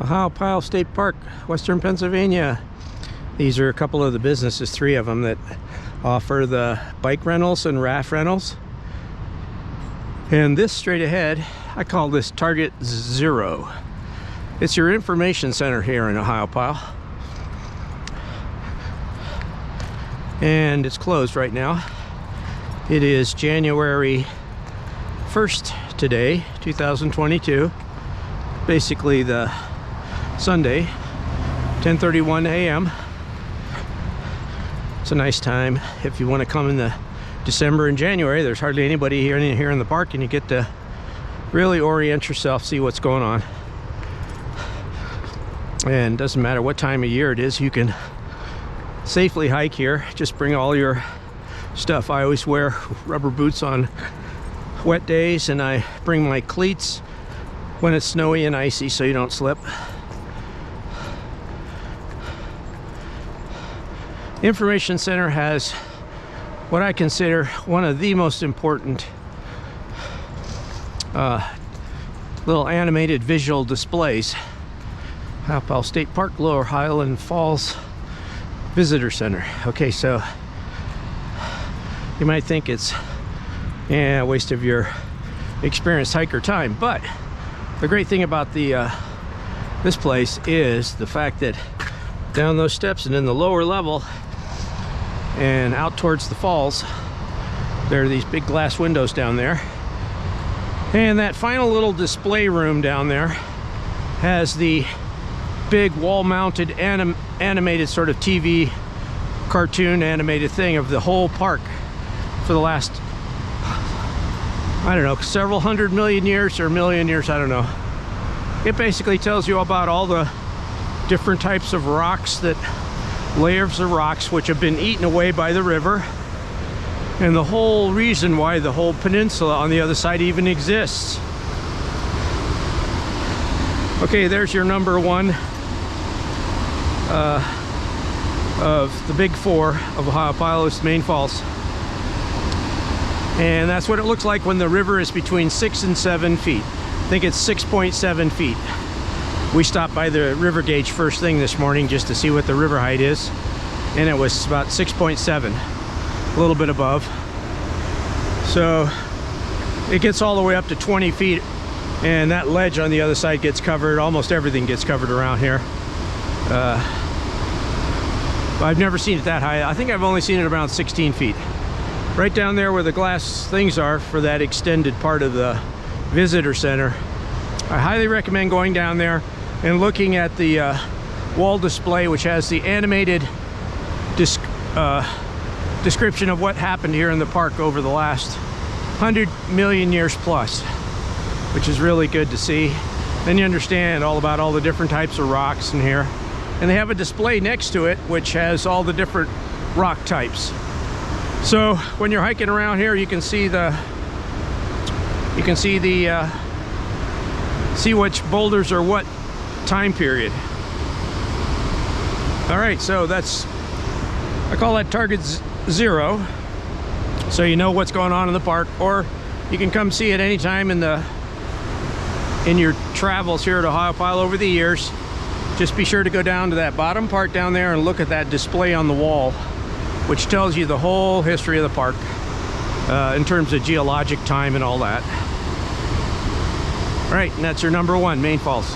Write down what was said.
Ohiopyle State Park, Western Pennsylvania. These are a couple of the businesses, 3 of them, that offer the bike rentals and raft rentals. And this straight ahead, I call this Target Zero. It's your information center here in Ohiopyle. And it's closed right now. It is January 1st today, 2022. Basically the Sunday, 10:31 a.m. It's a nice time if you want to come in the December and January. There's hardly anybody here in the park, and you get to really orient yourself, see what's going on. And it doesn't matter what time of year it is, you can safely hike here. Just bring all your stuff. I always wear rubber boots on wet days, and I bring my cleats when it's snowy and icy so you don't slip. Information Center has what I consider one of the most important little animated visual displays. Ohiopyle State Park, Lower Highland Falls Visitor Center. Okay, so you might think it's a waste of your experienced hiker time, but the great thing about this place is the fact that down those steps and in the lower level and out towards the falls, there are these big glass windows down there, and that final little display room down there has the big wall-mounted animated sort of TV cartoon animated thing of the whole park for the last, I don't know, several hundred million years or million years, I don't know. It basically tells you about all the different types of rocks, layers of rocks which have been eaten away by the river, and the whole reason why the whole peninsula on the other side even exists. Okay, there's your number 1 of the big 4 of Ohiopyle Main Falls. And that's what it looks like when the river is between 6 and 7 feet. I think it's 6.7 feet. We stopped by the river gauge first thing this morning just to see what the river height is, and it was about 6.7, a little bit above. So it gets all the way up to 20 feet, and that ledge on the other side gets covered. Almost everything gets covered around here. I've never seen it that high. I think I've only seen it around 16 feet. Right down there where the glass things are for that extended part of the visitor center. I highly recommend going down there and looking at the wall display, which has the animated description of what happened here in the park over the last 100 million years plus, which is really good to see. Then you understand all about all the different types of rocks in here. And they have a display next to it which has all the different rock types. So when you're hiking around here, you can see see which boulders are what time period. All right, so I call that Target Zero, so you know what's going on in the park, or you can come see it anytime in your travels here at Ohiopyle over the years. Just be sure to go down to that bottom part down there and look at that display on the wall, which tells you the whole history of the park in terms of geologic time and all that. All right, and that's your number 1, Main Falls.